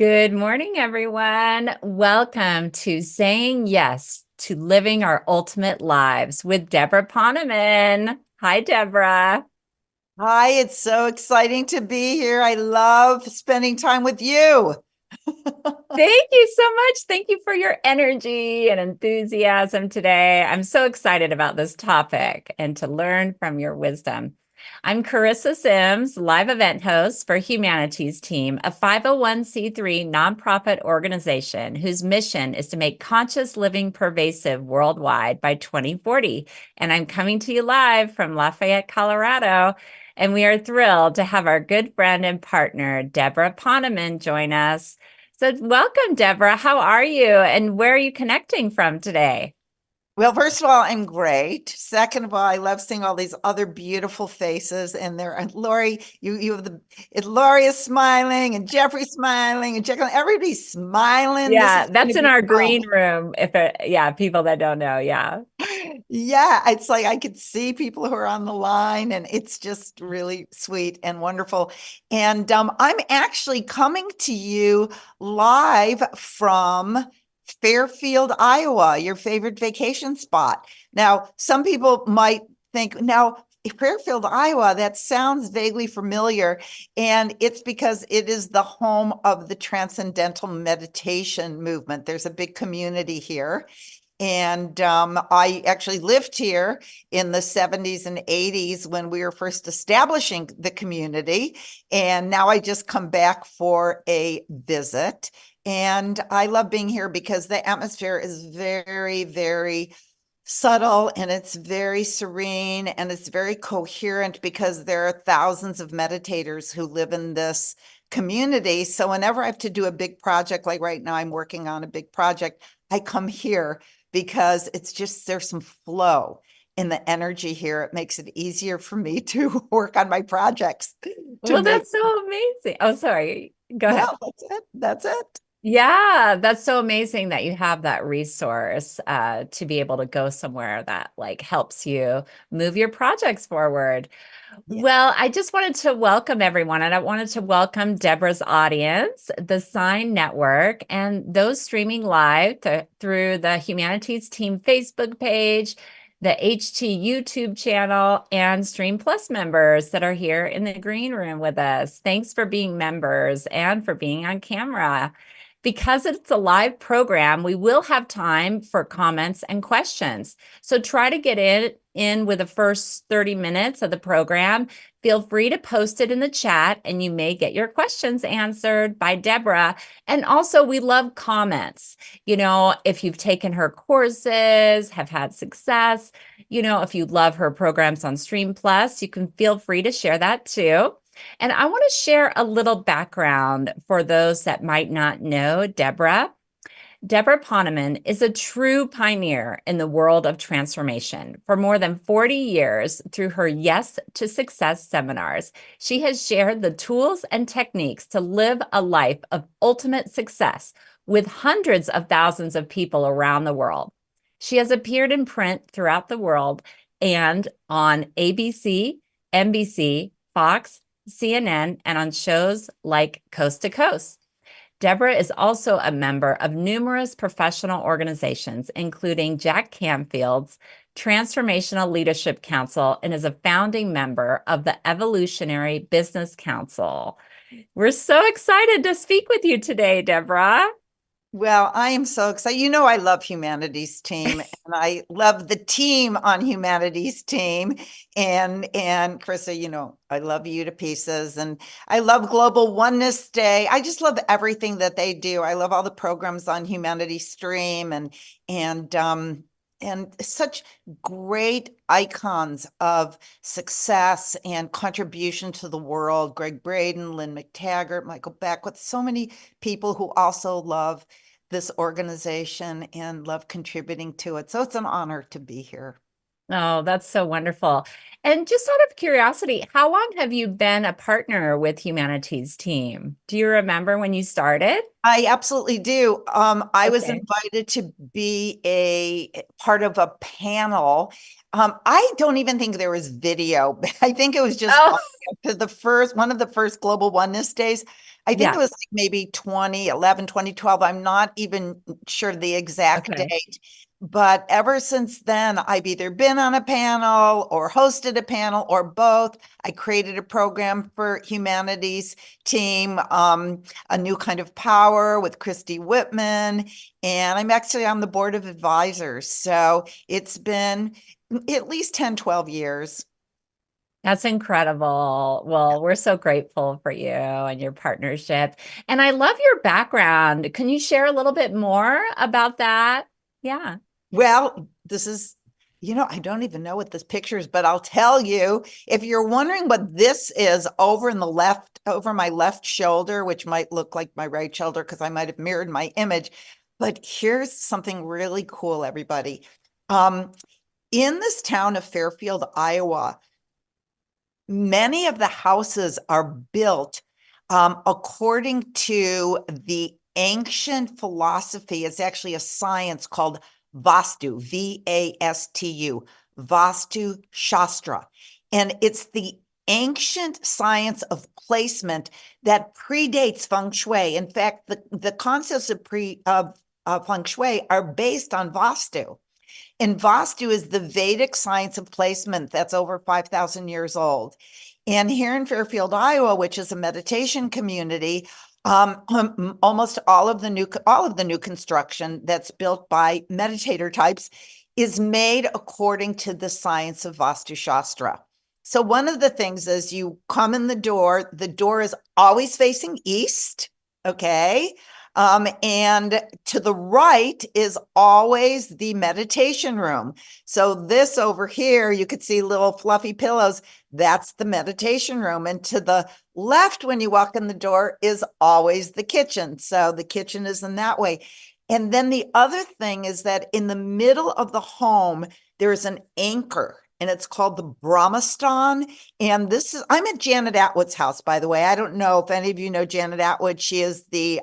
Good morning, everyone. Welcome to Saying Yes to Living Our Ultimate Lives with Debra Poneman. Hi, Debra. Hi, it's so exciting to be here. I love spending time with you. Thank you so much. Thank you for your energy and enthusiasm today. I'm so excited about this topic and to learn from your wisdom. I'm Charissa Sims, live event host for Humanities Team, a 501c3 nonprofit organization whose mission is to make conscious living pervasive worldwide by 2040. And I'm coming to you live from Lafayette, Colorado. And we are thrilled to have our good friend and partner, Debra Poneman, join us. So, welcome, Debra. How are you? And where are you connecting from today? Well, first of all, I'm great. Second of all, I love seeing all these other beautiful faces. And there, and Lori, you have Lori is smiling, and Jeffrey's smiling, and Jacqueline. Everybody's smiling. This Yeah, is going that's to in be our fun. green room. Yeah, people that don't know. Yeah. Yeah, it's like I could see people who are on the line, and it's just really sweet and wonderful. And I'm actually coming to you live from Fairfield, Iowa, your favorite vacation spot. Now, some people might think, now, Fairfield, Iowa, that sounds vaguely familiar. And it's because it is the home of the Transcendental Meditation movement. There's a big community here. And I actually lived here in the 70s and 80s when we were first establishing the community. And now I just come back for a visit. And I love being here because the atmosphere is very, very subtle, and it's very serene, and it's very coherent because there are thousands of meditators who live in this community. So whenever I have to do a big project, like right now I'm working on a big project, I come here because it's just there's some flow in the energy here. It makes it easier for me to work on my projects to Well, make. that's so amazing. Oh, sorry. Go No, ahead. that's it. That's it. Yeah, that's so amazing that you have that resource to be able to go somewhere that like helps you move your projects forward. Yeah. Well, I just wanted to welcome everyone, and I wanted to welcome Debra's audience, the Sign Network, and those streaming live through the Humanities Team Facebook page, the HT YouTube channel, and Stream Plus members that are here in the green room with us. Thanks for being members and for being on camera. Because it's a live program, we will have time for comments and questions. So try to get in with the first 30 minutes of the program. Feel free to post it in the chat, and you may get your questions answered by Debra. And also, we love comments. If you've taken her courses, have had success, if you love her programs on Stream Plus, you can feel free to share that too. And I want to share a little background for those that might not know Debra. Debra Poneman is a true pioneer in the world of transformation. For more than 40 years, through her Yes to Success seminars, she has shared the tools and techniques to live a life of ultimate success with hundreds of thousands of people around the world. She has appeared in print throughout the world and on ABC, NBC, Fox, CNN, and on shows like Coast to Coast. Debra is also a member of numerous professional organizations, including Jack Canfield's Transformational Leadership Council, and is a founding member of the Evolutionary Business Council. We're so excited to speak with you today, Debra. Well, I am so excited. I love Humanities Team, and I love the team on Humanities Team. And Krista, I love you to pieces, and I love Global Oneness Day. I just love everything that they do. I love all the programs on Humanities Stream, and such great icons of success and contribution to the world. Greg Braden, Lynn McTaggart, Michael Beckwith, so many people who also love this organization and love contributing to it. So it's an honor to be here. Oh, that's so wonderful. And just out of curiosity, how long have you been a partner with Humanities Team? Do you remember when you started? I absolutely do. I was Okay. invited to be a part of a panel I don't even think there was video. I think it was just Oh, audio. 'Cause one of the first Global Oneness days, I think it yeah. was like maybe 2011, 2012. I'm not even sure the exact Okay. date. But ever since then, I've either been on a panel or hosted a panel or both. I created a program for humanities team, a new kind of power with Christy Whitman, and I'm actually on the board of advisors. So it's been at least 10, 12 years. That's incredible. Well, we're so grateful for you and your partnership. And I love your background. Can you share a little bit more about that? Yeah. Well, this is, I don't even know what this picture is, but I'll tell you, if you're wondering what this is over my left shoulder, which might look like my right shoulder because I might have mirrored my image, but here's something really cool, everybody. Um, in this town of Fairfield, Iowa, many of the houses are built according to the ancient philosophy. It's actually a science called Vastu, Vastu, Vastu Shastra. And it's the ancient science of placement that predates feng shui. In fact, the concepts of feng shui are based on Vastu. And Vastu is the Vedic science of placement that's over 5,000 years old. And here in Fairfield, Iowa, which is a meditation community, almost all of the new construction that's built by meditator types is made according to the science of Vastu Shastra. So one of the things is you come in the door is always facing east, okay? And to the right is always the meditation room. So this over here, you could see little fluffy pillows. That's the meditation room. And to the left, when you walk in the door, is always the kitchen. So the kitchen is in that way. And then the other thing is that in the middle of the home, there's an anchor. And it's called the Brahmastan. And I'm at Janet Atwood's house, by the way. I don't know if any of you know Janet Atwood. She is the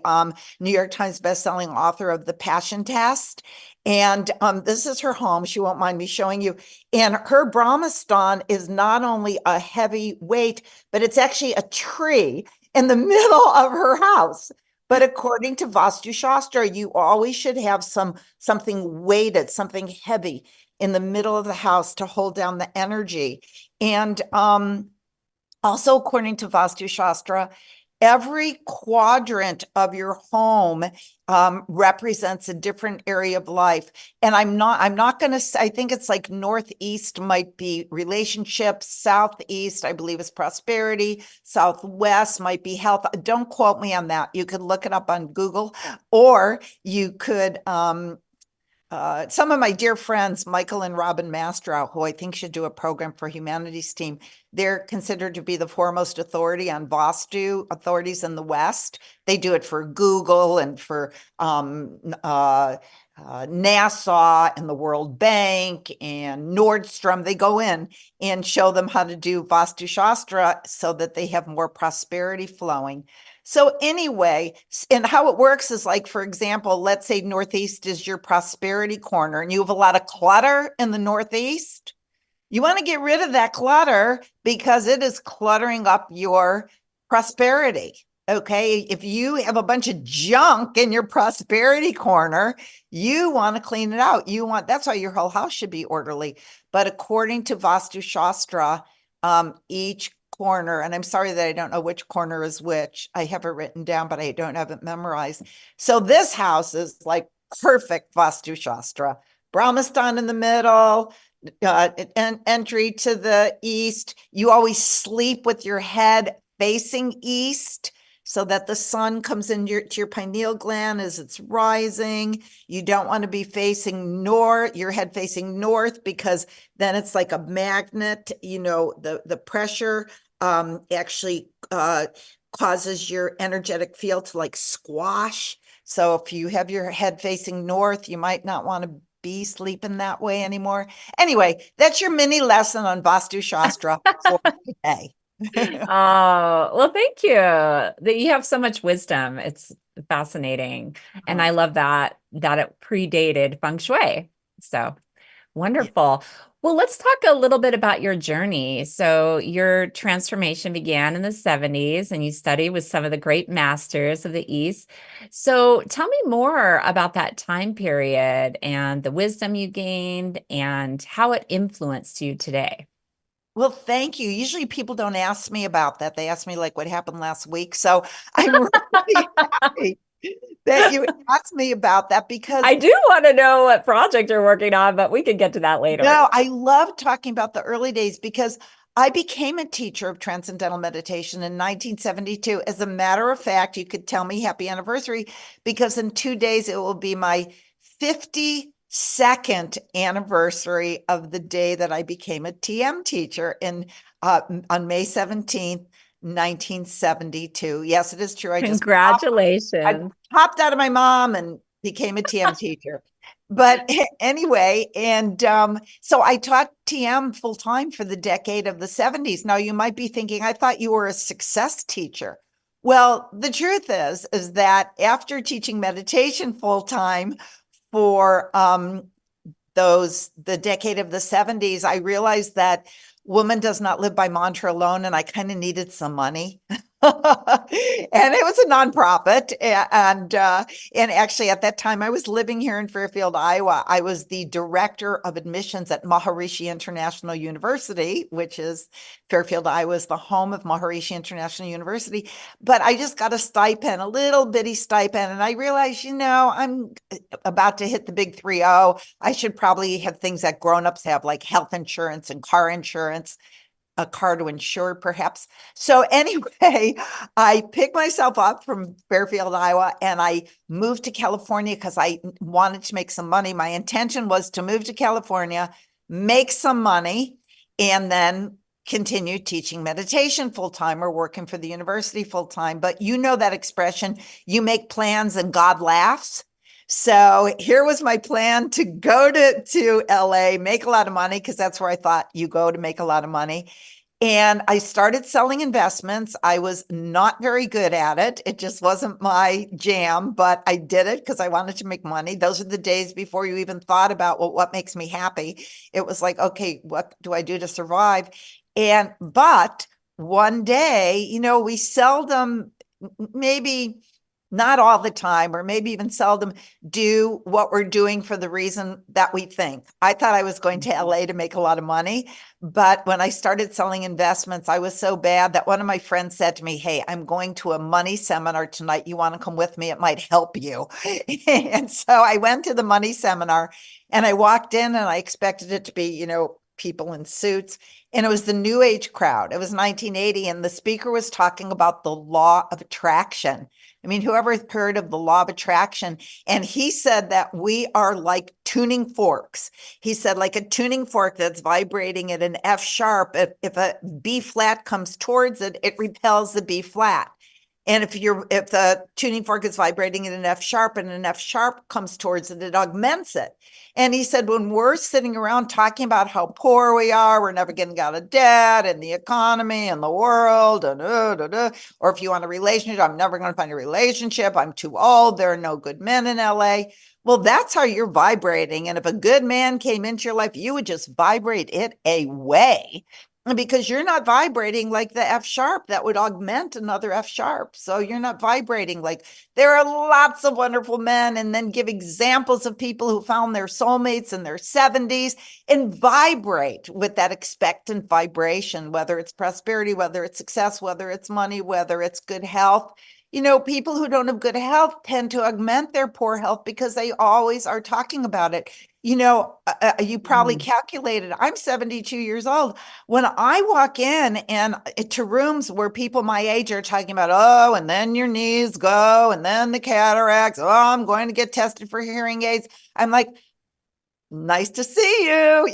New York Times bestselling author of The Passion Test. And this is her home. She won't mind me showing you. And her Brahmastan is not only a heavy weight, but it's actually a tree in the middle of her house. But according to Vastu Shastra, you always should have something weighted, something heavy in the middle of the house to hold down the energy. And also, according to Vastu Shastra, every quadrant of your home represents a different area of life. And I'm not going to say, I think it's like northeast might be relationships, southeast, I believe is prosperity, southwest might be health. Don't quote me on that. You could look it up on Google, or you could, some of my dear friends, Michael and Robin Mastrow, who I think should do a program for humanities team, they're considered to be the foremost authority on Vastu authorities in the West. They do it for Google and for NASA and the World Bank and Nordstrom. They go in and show them how to do Vastu Shastra so that they have more prosperity flowing. So anyway, and how it works is like, for example, let's say Northeast is your prosperity corner and you have a lot of clutter in the Northeast. You want to get rid of that clutter because it is cluttering up your prosperity. Okay. If you have a bunch of junk in your prosperity corner, you want to clean it out. That's why your whole house should be orderly. But according to Vastu Shastra, each corner, and I'm sorry that I don't know which corner is which. I have it written down, but I don't have it memorized. So this house is like perfect Vastu Shastra. Brahmastan in the middle, entry to the east. You always sleep with your head facing east so that the sun comes to your pineal gland as it's rising. You don't want to be facing north, your head facing north, because then it's like a magnet, the pressure actually causes your energetic field to like squash. So if you have your head facing north, you might not want to be sleeping that way anymore. Anyway, that's your mini lesson on Vastu Shastra for today. Oh, well, thank you. That you have so much wisdom. It's fascinating. And I love that it predated feng shui. So Wonderful. Well, let's talk a little bit about your journey. So, your transformation began in the 70s and you studied with some of the great masters of the East. So, tell me more about that time period and the wisdom you gained and how it influenced you today. Well, thank you. Usually people don't ask me about that. They ask me like what happened last week. So I'm really happy that you asked me about that because I do want to know what project you're working on, but we can get to that later. no, I love talking about the early days because I became a teacher of transcendental meditation in 1972. As a matter of fact, you could tell me happy anniversary because in 2 days it will be my 52nd anniversary of the day that I became a TM teacher on May 17th, 1972. Yes, it is true. I Congratulations. popped out of my mom and became a TM teacher. But anyway, and so I taught TM full time for the decade of the 70s. Now you might be thinking, I thought you were a success teacher. Well, the truth is that after teaching meditation full time for the decade of the 70s, I realized that woman does not live by mantra alone, and I kind of needed some money. And it was a nonprofit, and actually at that time I was living here in Fairfield, Iowa. I was the director of admissions at Maharishi International University, which is Fairfield, Iowa is the home of Maharishi International University. But I just got a stipend, a little bitty stipend, and I realized, I'm about to hit the big 30. I should probably have things that grown-ups have, like health insurance and car insurance, a car to insure, perhaps. So anyway, I picked myself up from Fairfield, Iowa, and I moved to California because I wanted to make some money. My intention was to move to California, make some money, and then continue teaching meditation full time or working for the university full time. But you know that expression, you make plans and God laughs. So here was my plan to go to LA, make a lot of money, because that's where I thought you go to make a lot of money. And I started selling investments. I was not very good at it. It just wasn't my jam, but I did it because I wanted to make money. Those are the days before you even thought about, well, what makes me happy? It was like, okay, what do I do to survive? But one day, we seldom, maybe not all the time, or maybe even seldom, do what we're doing for the reason that we think. I thought I was going to LA to make a lot of money, but when I started selling investments, I was so bad that one of my friends said to me, "Hey, I'm going to a money seminar tonight. You want to come with me? It might help you." And so I went to the money seminar and I walked in and I expected it to be, people in suits. And it was the new age crowd. It was 1980. And the speaker was talking about the law of attraction. I mean, whoever heard of the law of attraction? And he said that we are like tuning forks. He said, like a tuning fork that's vibrating at an F sharp. If a B flat comes towards it, it repels the B flat. And if the tuning fork is vibrating at an F sharp and an F sharp comes towards it, it augments it. And he said, when we're sitting around talking about how poor we are, we're never getting out of debt and the economy and the world, and or if you want a relationship, I'm never going to find a relationship. I'm too old. There are no good men in LA. Well, that's how you're vibrating. And if a good man came into your life, you would just vibrate it away, because you're not vibrating like the F sharp that would augment another F sharp. So you're not vibrating like there are lots of wonderful men, and then give examples of people who found their soulmates in their 70s and vibrate with that expectant vibration, whether it's prosperity, whether it's success, whether it's money, whether it's good health. People who don't have good health tend to augment their poor health because they always are talking about it. You probably calculated, I'm 72 years old. When I walk in and to rooms where people my age are talking about, oh, and then your knees go, and then the cataracts, oh, I'm going to get tested for hearing aids. I'm like, nice to see you.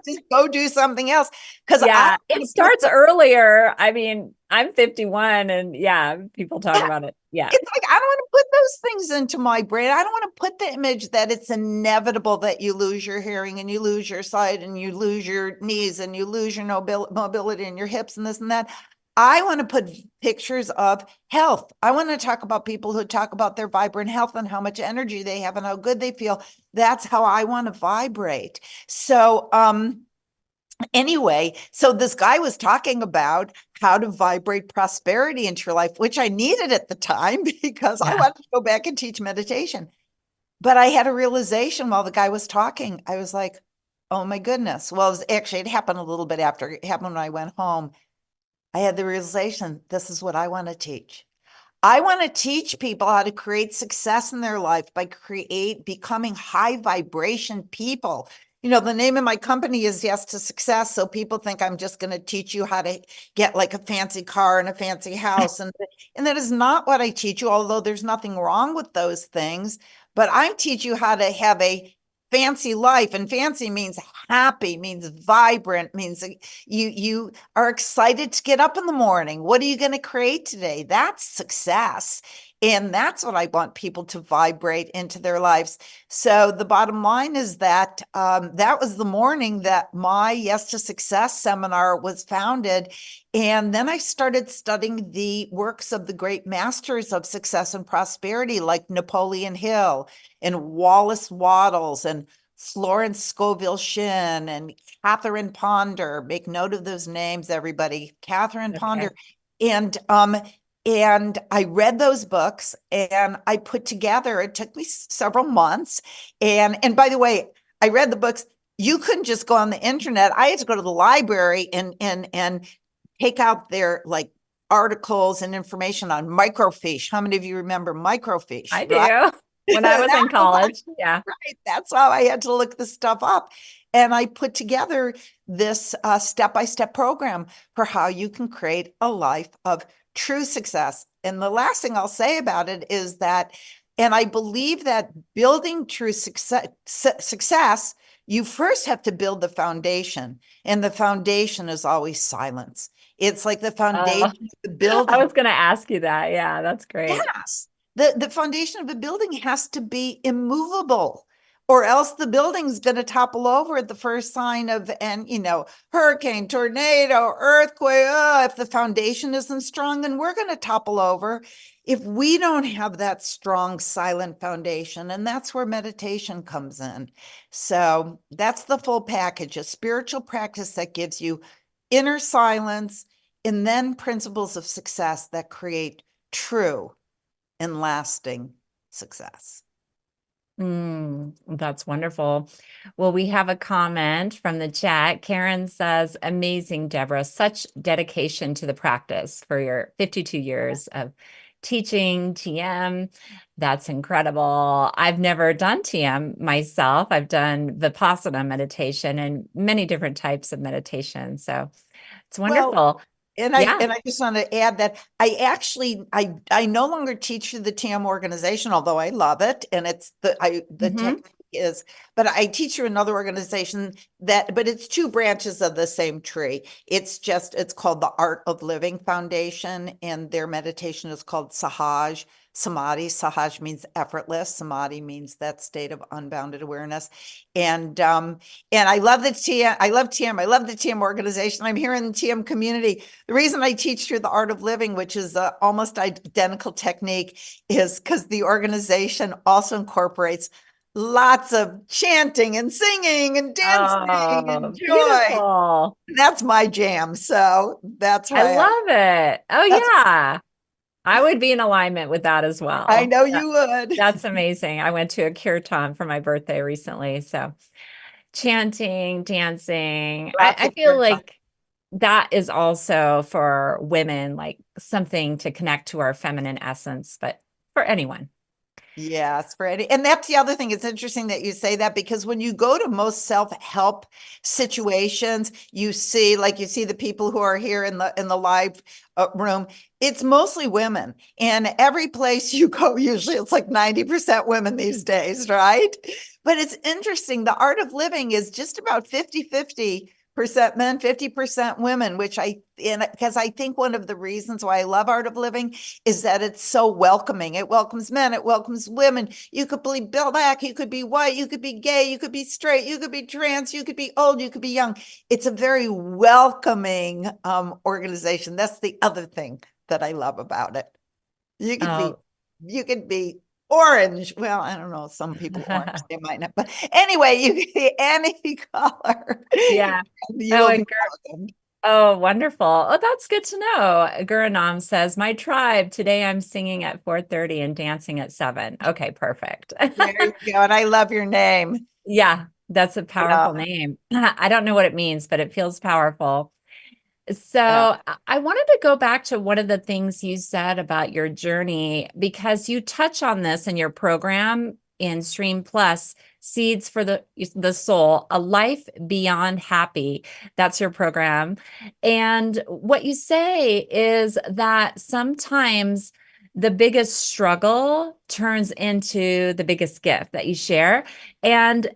Just go do something else. Because Yeah, it starts earlier. I mean, I'm 51 and yeah, people talk about it. Yeah. It's like, I don't want to put those things into my brain. I don't want to put the image that it's inevitable that you lose your hearing and you lose your sight and you lose your knees and you lose your mobility and your hips and this and that. I want to put pictures of health. I want to talk about people who talk about their vibrant health and how much energy they have and how good they feel. That's how I want to vibrate. So, anyway, so this guy was talking about how to vibrate prosperity into your life, which I needed at the time because I Yeah. wanted to go back and teach meditation. But I had a realization while the guy was talking. I was like, oh my goodness. Well, it happened a little bit after. It happened when I went home. I had the realization, this is what I want to teach. I want to teach people how to create success in their life by becoming high vibration people. You know, the name of my company is Yes to Success. So people think I'm just going to teach you how to get like a fancy car and a fancy house. And that is not what I teach you, although there's nothing wrong with those things. But I teach you how to have a fancy life, and fancy means happy, means vibrant, means you are excited to get up in the morning. What are you going to create today? That's success. And that's what I want people to vibrate into their lives. So the bottom line is that that was the morning that my Yes to Success seminar was founded. And then I started studying the works of the great masters of success and prosperity, like Napoleon Hill and Wallace Wattles and Florence Scovel Shinn and Catherine Ponder. Make note of those names, everybody. Catherine Ponder. Okay. And I read those books and I put together, it took me several months. And by the way, I read the books. You couldn't just go on the internet. I had to go to the library and take out their like articles and information on microfiche. How many of you remember microfiche, I right? do. When I was in college. Yeah. Right. That's how I had to look this stuff up. And I put together this step-by-step program for how you can create a life of true success. And the last thing I'll say about it is that, and I believe that building true success, you first have to build the foundation. And the foundation is always silence. It's like the Oh, foundation of the I building. was going to ask you that. Yeah, that's great. Yes. The foundation of a building has to be immovable, or else the building's going to topple over at the first sign of hurricane, tornado, earthquake. Oh, if the foundation isn't strong, then we're going to topple over if we don't have that strong, silent foundation. And that's where meditation comes in. So that's the full package, a spiritual practice that gives you inner silence and then principles of success that create true and lasting success. That's wonderful. Well, we have a comment from the chat. Karen says, amazing, Deborah, such dedication to the practice for your 52 years of teaching TM. That's incredible. I've never done TM myself. I've done Vipassana meditation and many different types of meditation. So it's Well, wonderful. and I Yeah. and I just want to add that I no longer teach through the TM organization, although I love it, and it's the Mhm. technique is, but I teach through another organization but it's two branches of the same tree. It's called the Art of Living Foundation, and their meditation is called Samadhi. Sahaj means effortless. Samadhi means that state of unbounded awareness. And I love the TM. I love TM. I love the TM organization. I'm here in the TM community. The reason I teach through the Art of Living, which is an almost identical technique, is because the organization also incorporates lots of chanting and singing and dancing and Oh, joy. beautiful. That's my jam. So that's I why love it. Oh, that's yeah. I would be in alignment with that as I well. know you would. That's amazing. I went to a kirtan for my birthday recently. So chanting, dancing. Lots I of feel like that is also for women, like something to connect to our feminine essence, but for anyone. Yes, Freddie. And that's the other thing. It's interesting that you say that, because when you go to most self-help situations, you see the people who are here in the live room, it's mostly women. And every place you go, usually it's like 90% women these days, right? But it's interesting. The Art of Living is just about 50-50 men, 50% women, because I think one of the reasons why I love Art of Living is that it's so welcoming. It welcomes men, it welcomes women. You could be black, you could be white, you could be gay, you could be straight, you could be trans, you could be old, you could be young. It's a very welcoming organization. That's the other thing that I love about it. You could be, Oh. you could be orange. Well, I don't know. Some people orange, they might not. But anyway, you could be any color. Yeah. You Oh, will and be welcomed. oh, wonderful. Oh, that's good to know. Guranam says, my tribe, today I'm singing at 4:30 and dancing at 7. Okay, perfect. There you go. And I love your name. Yeah, that's a Yeah. powerful name. I don't know what it means, but it feels powerful. So Yeah. I wanted to go back to one of the things you said about your journey, because you touch on this in your program in Stream Plus, Seeds for the Soul, a life beyond happy. That's your program. And what you say is that sometimes the biggest struggle turns into the biggest gift that you share. And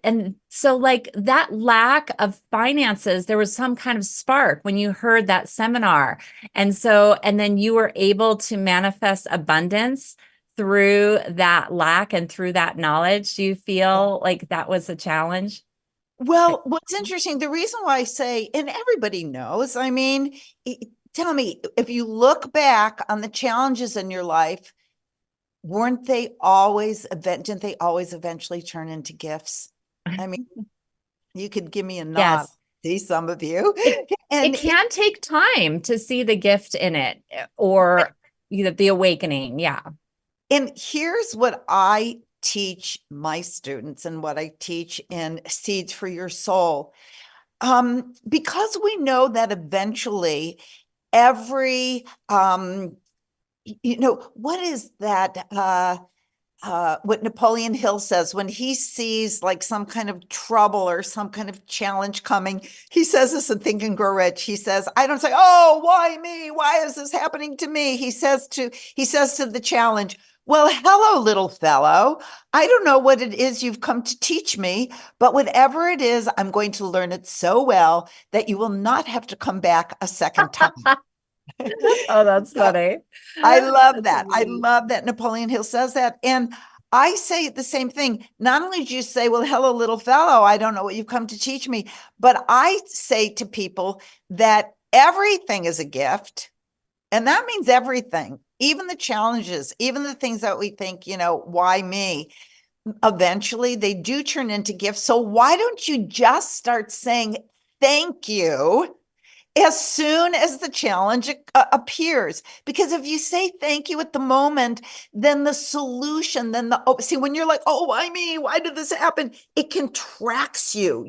so like that lack of finances, there was some kind of spark when you heard that seminar. And then you were able to manifest abundance through that lack and through that knowledge. Do you feel like that was a challenge? Well, what's interesting, the reason why I say, and everybody knows, I mean, tell me, if you look back on the challenges in your life, didn't they always eventually turn into gifts? I mean, you could give me a nod. Yes. See some of you. It And can take time to see the gift in it or the awakening. Yeah. here's what I teach my students and what I teach in Seeds for Your Soul. Because we know that eventually every what is that what Napoleon Hill says when he sees like some kind of trouble or some kind of challenge coming. He says this in Think and Grow Rich. He says, I don't say, oh, why me? Why is this happening to me? He says to the challenge, well, hello, little fellow. I don't know what it is you've come to teach me, but whatever it is, I'm going to learn it so well that you will not have to come back a second time. Oh, that's So, funny. I love That's that. I amazing. love that Napoleon Hill says that. And I say the same thing. Not only do you say, well, hello, little fellow, I don't know what you've come to teach me, but I say to people that everything is a gift. And that means everything, even the challenges, even the things that we think, why me? Eventually they do turn into gifts. So why don't you just start saying thank you as soon as the challenge appears? Because if you say thank you at the moment, then the solution, see, when you're like, oh, why me? Why did this happen? It contracts you,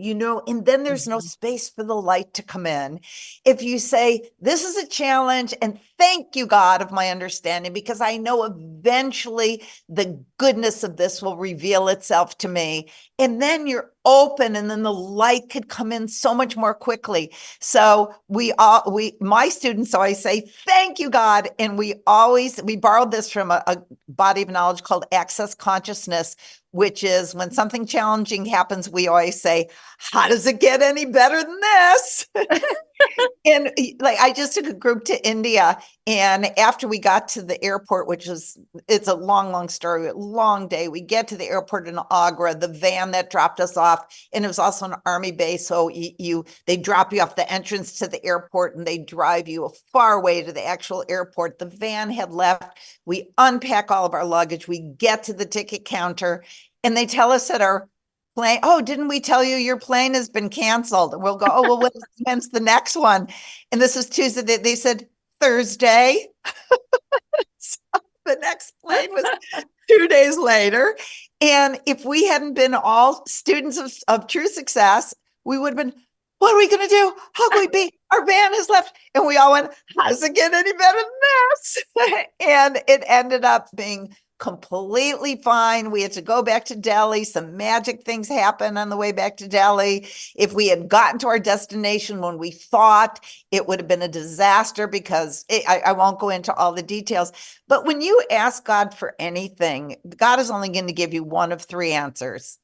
and then there's no Mhm. space for the light to come in. If you say, this is a challenge, and thank you, God, of my understanding, because I know eventually the goodness of this will reveal itself to me. And then you're open, and then the light could come in so much more quickly. So my students always say, thank you, God. And we borrowed this from a body of knowledge called Access Consciousness, which is when something challenging happens, we always say, how does it get any better than this? And like, I just took a group to India, and after we got to the airport, it's a long, long story, long day. We get to the airport in Agra, the van that dropped us off, and it was also an army base. So they drop you off the entrance to the airport and they drive you a far way to the actual airport. The van had left. We unpack all of our luggage. We get to the ticket counter and they tell us that our plane, oh, didn't we tell you your plane has been canceled? And we'll go, oh, well, when's the next one? And this was Tuesday. They said Thursday. So the next plane was 2 days later. And if we hadn't been all students of True Success, we would have been, what are we going to do? How can we be? Our van has left. And we all went, how does it get any better than this? And it ended up being completely fine. We had to go back to Delhi. Some magic things happened on the way back to Delhi. If we had gotten to our destination when we thought, it would have been a disaster because I won't go into all the details. But when you ask God for anything, God is only going to give you one of three answers.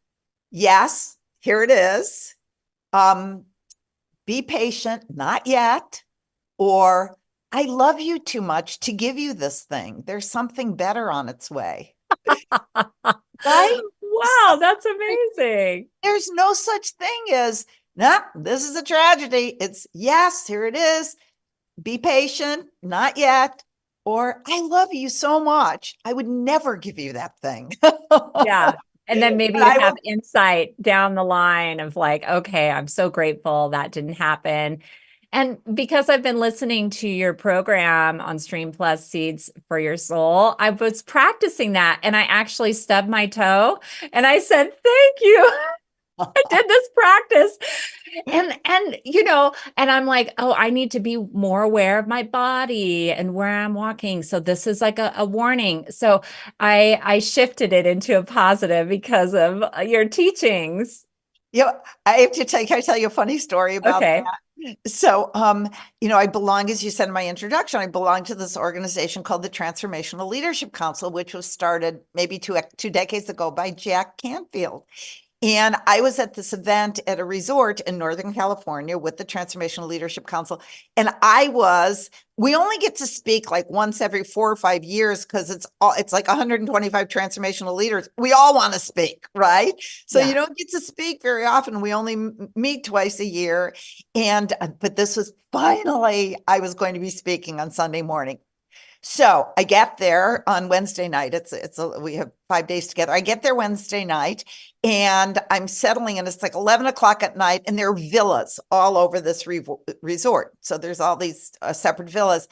Yes, here it is. be patient, not yet, or I love you too much to give you this thing. There's something better on its way. Right? So Wow, that's amazing. there's no such thing as, nah, this is a tragedy. It's yes, here it is. Be patient, not yet. Or I love you so much. I would never give you that thing. Yeah. And then But maybe to I have will, insight down the line of like, okay, I'm so grateful that didn't happen. And because I've been listening to your program on Stream Plus Seeds for Your Soul, I was practicing that and I actually stubbed my toe and I said, thank you. I did this practice. And and I'm like, oh, I need to be more aware of my body and where I'm walking. So this is like a warning. So I shifted it into a positive because of your teachings. I have to can I tell you a funny story about Okay. that? So, I belong, as you said in my introduction, I belong to this organization called the Transformational Leadership Council, which was started maybe two decades ago by Jack Canfield. And I was at this event at a resort in Northern California with the Transformational Leadership Council. And we only get to speak like once every 4 or 5 years because it's like 125 transformational leaders. We all want to speak, right? So you Yeah. don't get to speak very often. We only meet twice a year. But this was finally, I was going to be speaking on Sunday morning. So I get there on Wednesday night. We have 5 days together. I get there Wednesday night and I'm settling and it's like 11 o'clock at night and there are villas all over this resort. So there's all these separate villas.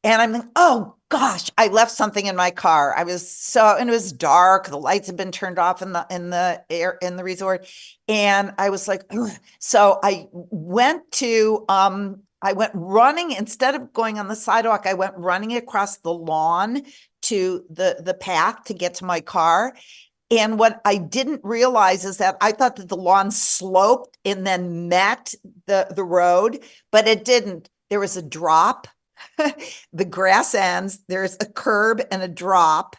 And I'm like, oh gosh, I left something in my car. And it was dark. The lights had been turned off in the resort. And I was like, ugh. So I went running instead of going on the sidewalk. I went running across the lawn to the path to get to my car. And what I didn't realize is that I thought that the lawn sloped and then met the road, but it didn't. There was a drop. The grass ends, there's a curb and a drop.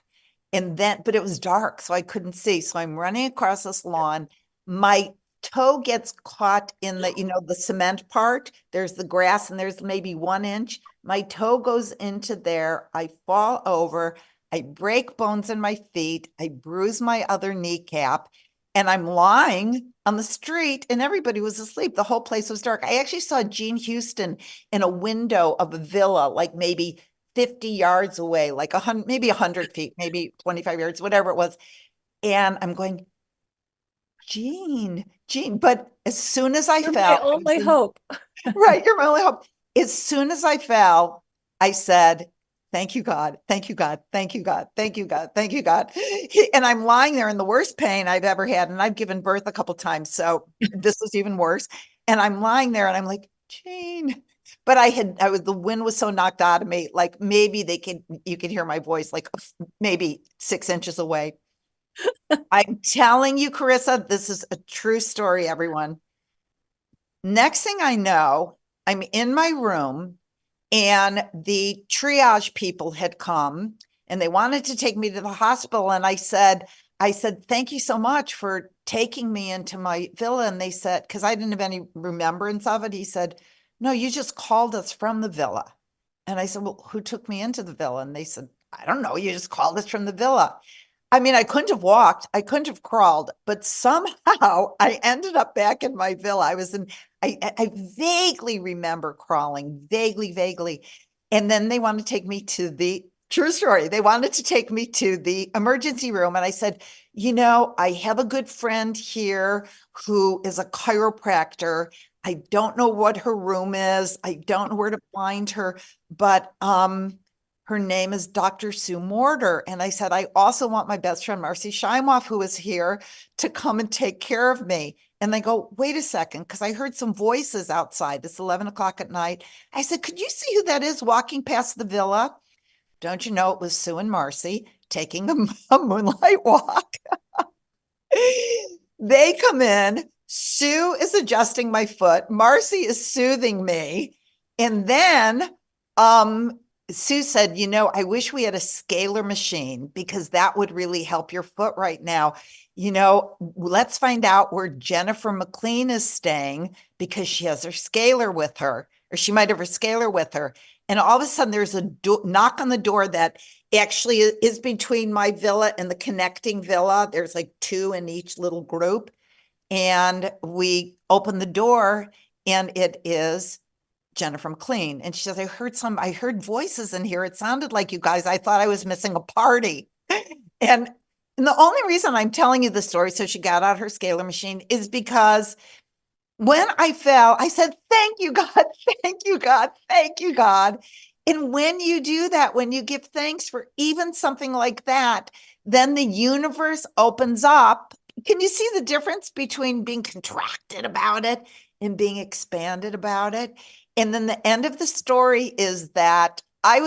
But it was dark, so I couldn't see. So I'm running across this lawn. My toe gets caught in the cement part. There's the grass and there's maybe 1 inch. My toe goes into there. I fall over. I break bones in my feet. I bruise my other kneecap. And I'm lying on the street and everybody was asleep. The whole place was dark. I actually saw Gene Houston in a window of a villa, like maybe 50 yards away, like 100, maybe 100 feet, maybe 25 yards, whatever it was. And I'm going, Gene. But as soon as I You're my fell, only hope. right, you're my only hope. As soon as I fell, I said, thank you, God. Thank you, God. Thank you, God. Thank you, God. Thank you, God. And I'm lying there in the worst pain I've ever had. And I've given birth a couple times. So this was even worse. And I'm lying there and I'm like, Gene. But the wind was so knocked out of me. Like maybe you could hear my voice like maybe 6 inches away. I'm telling you, Charissa, this is a true story, everyone. Next thing I know, I'm in my room and the triage people had come and they wanted to take me to the hospital. And I said, thank you so much for taking me into my villa. And they said, because I didn't have any remembrance of it, he said, no, you just called us from the villa. And I said, well, who took me into the villa? And they said, I don't know. You just called us from the villa. I mean, I couldn't have walked, I couldn't have crawled, but somehow I ended up back in my villa. I vaguely remember crawling, vaguely. And then they wanted to take me to the true story. They wanted to take me to the emergency room. And I said, I have a good friend here who is a chiropractor. I don't know what her room is. I don't know where to find her, but her name is Dr. Sue Mortar. And I said, I also want my best friend, Marcy Scheimoff, who is here to come and take care of me. And they go, wait a second, because I heard some voices outside. It's 11 o'clock at night. I said, could you see who that is walking past the villa? Don't you know it was Sue and Marcy taking a moonlight walk? They come in. Sue is adjusting my foot. Marcy is soothing me. And then Sue said, I wish we had a scalar machine because that would really help your foot right now. Let's find out where Jennifer McLean is staying because she has her scalar with her, or she might have her scalar with her. And all of a sudden, there's a knock on the door that actually is between my villa and the connecting villa. There's like two in each little group. And we open the door, and it is Jennifer McLean. And she says, I heard voices in here. It sounded like you guys. I thought I was missing a party. and, and the only reason I'm telling you the story, so she got out her scalar machine, is because when I fell, I said, thank you, God, thank you, God, thank you, God. And when you do that, when you give thanks for even something like that, then the universe opens up. Can you see the difference between being contracted about it and being expanded about it? And then the end of the story is that I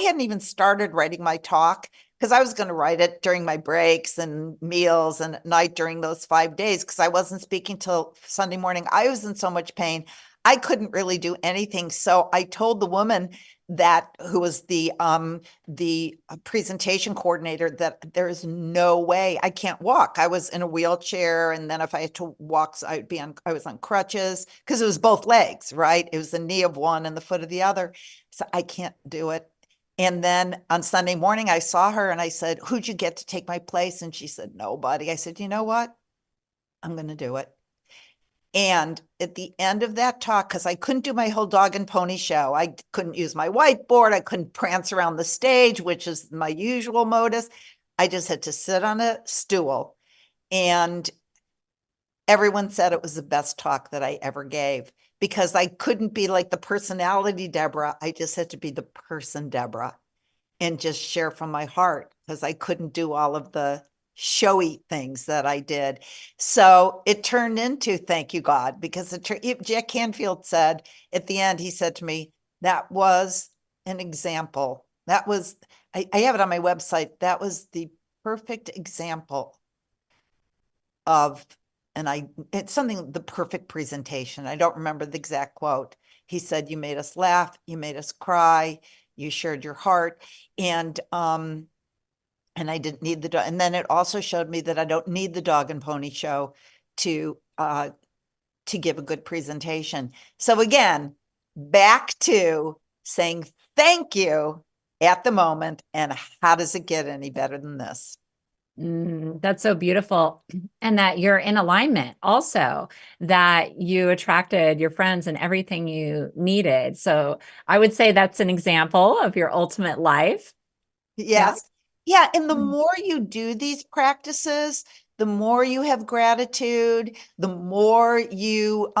hadn't even started writing my talk because I was going to write it during my breaks and meals and at night during those 5 days because I wasn't speaking till Sunday morning. I was in so much pain. I couldn't really do anything. So I told the woman who was the presentation coordinator that there is no way I can't walk. I was in a wheelchair, and then if I had to walk, I was on crutches because it was both legs, right? It was the knee of one and the foot of the other. So I can't do it. And then on Sunday morning, I saw her and I said, who'd you get to take my place? And she said, nobody. I said, you know what? I'm going to do it. And at the end of that talk, because I couldn't do my whole dog and pony show, I couldn't use my whiteboard, I couldn't prance around the stage, which is my usual modus. I just had to sit on a stool. And everyone said it was the best talk that I ever gave because I couldn't be like the personality Debra. I just had to be the person Debra and just share from my heart because I couldn't do all of the showy things that I did. So it turned into thank you, God, because Jack Canfield said at the end, he said to me, that was an example. That was, I have it on my website. That was the perfect example of, it's something, the perfect presentation. I don't remember the exact quote. He said, you made us laugh, you made us cry, you shared your heart. And I didn't need the dog. And then it also showed me that I don't need the dog and pony show to give a good presentation. So again, back to saying thank you at the moment. And how does it get any better than this? That's so beautiful. And that you're in alignment also, that you attracted your friends and everything you needed. So I would say that's an example of your ultimate life. Yeah. Yes. Yeah. And the more you do these practices, the more you have gratitude, the more you,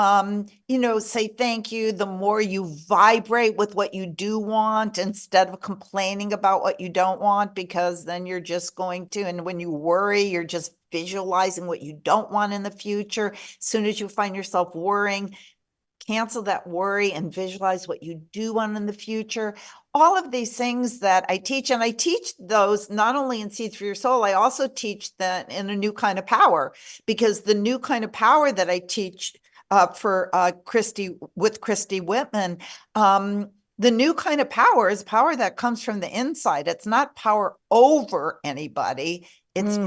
say thank you, the more you vibrate with what you do want instead of complaining about what you don't want, because then you're just going to, and when you worry, you're just visualizing what you don't want in the future. As soon as you find yourself worrying, cancel that worry and visualize what you do want in the future. All of these things that I teach, and I teach those not only in Seeds for Your Soul, I also teach that in a new kind of power, because the new kind of power that I teach for Christy Whitman, the new kind of power is power that comes from the inside. It's not power over anybody. It's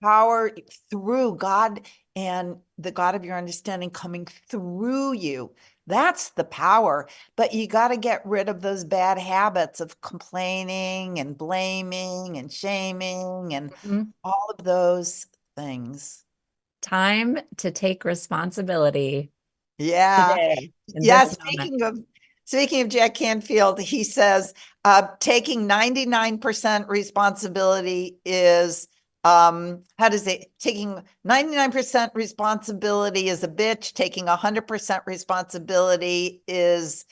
power through God and the God of your understanding coming through you. That's the power. But you got to get rid of those bad habits of complaining and blaming and shaming and all of those things. Time to take responsibility Yeah. today in Yeah. this moment. Speaking of Jack Canfield, he says taking 99% responsibility is taking 99% responsibility is a bitch, taking 100% responsibility is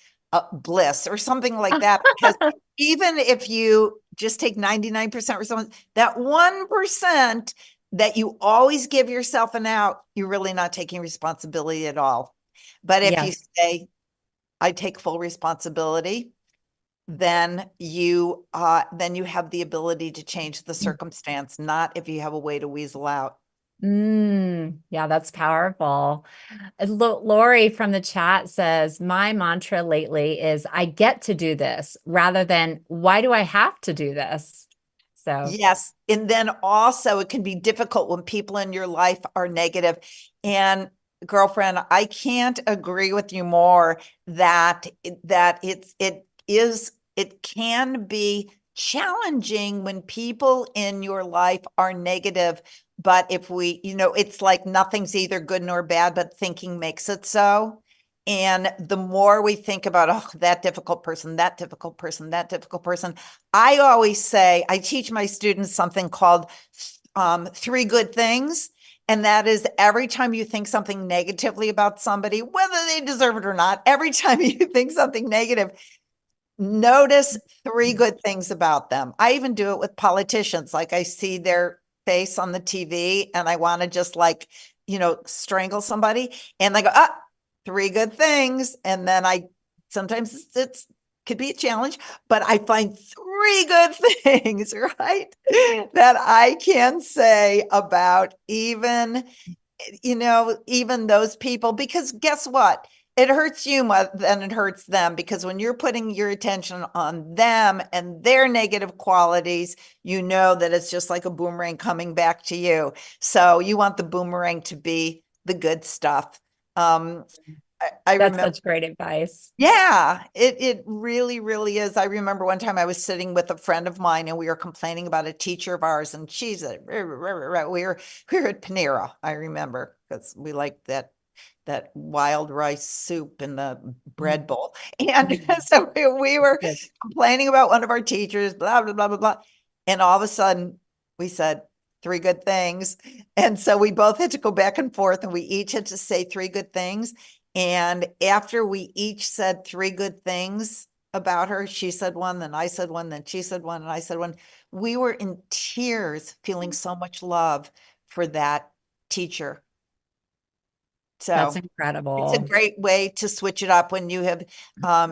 bliss or something like that. Because even if you just take 99% responsibility, that 1% that you always give yourself an out, you're really not taking responsibility at all. But if you say, I take full responsibility, then you have the ability to change the circumstance, not if you have a way to weasel out. Yeah, that's powerful. Lori from the chat says, my mantra lately is I get to do this rather than why do I have to do this? So Yes. And then also it can be difficult when people in your life are negative. And girlfriend, I can't agree with you more that it can be challenging when people in your life are negative. But if it's like nothing's either good nor bad, but thinking makes it so. And the more we think about, oh, that difficult person, that difficult person, that difficult person, I always say, I teach my students something called 3 good things. And that is every time you think something negatively about somebody, whether they deserve it or not, every time you think something negative, notice 3 good things about them. I even do it with politicians. Like I see their face on the TV and I want to just like, strangle somebody. And I go, 3 good things. And then sometimes it's could be a challenge, but I find 3 good things, right? That I can say about even those people, because guess what? It hurts you more than it hurts them, because when you're putting your attention on them and their negative qualities, you know that it's just like a boomerang coming back to you. So you want the boomerang to be the good stuff. I that's remember, such great advice. yeah, it really, really is. I remember one time I was sitting with a friend of mine and we were complaining about a teacher of ours, and we were at Panera, I remember, because we liked that wild rice soup in the bread bowl. And so we were Good. complaining about one of our teachers, blah, blah, blah, blah, blah. And all of a sudden we said 3 good things. And so we both had to go back and forth and we each had to say 3 good things. And after we each said 3 good things about her, she said one, then I said one, then she said one, and I said one. We were in tears, feeling so much love for that teacher. That's So it's a incredible. great way to switch it up when you have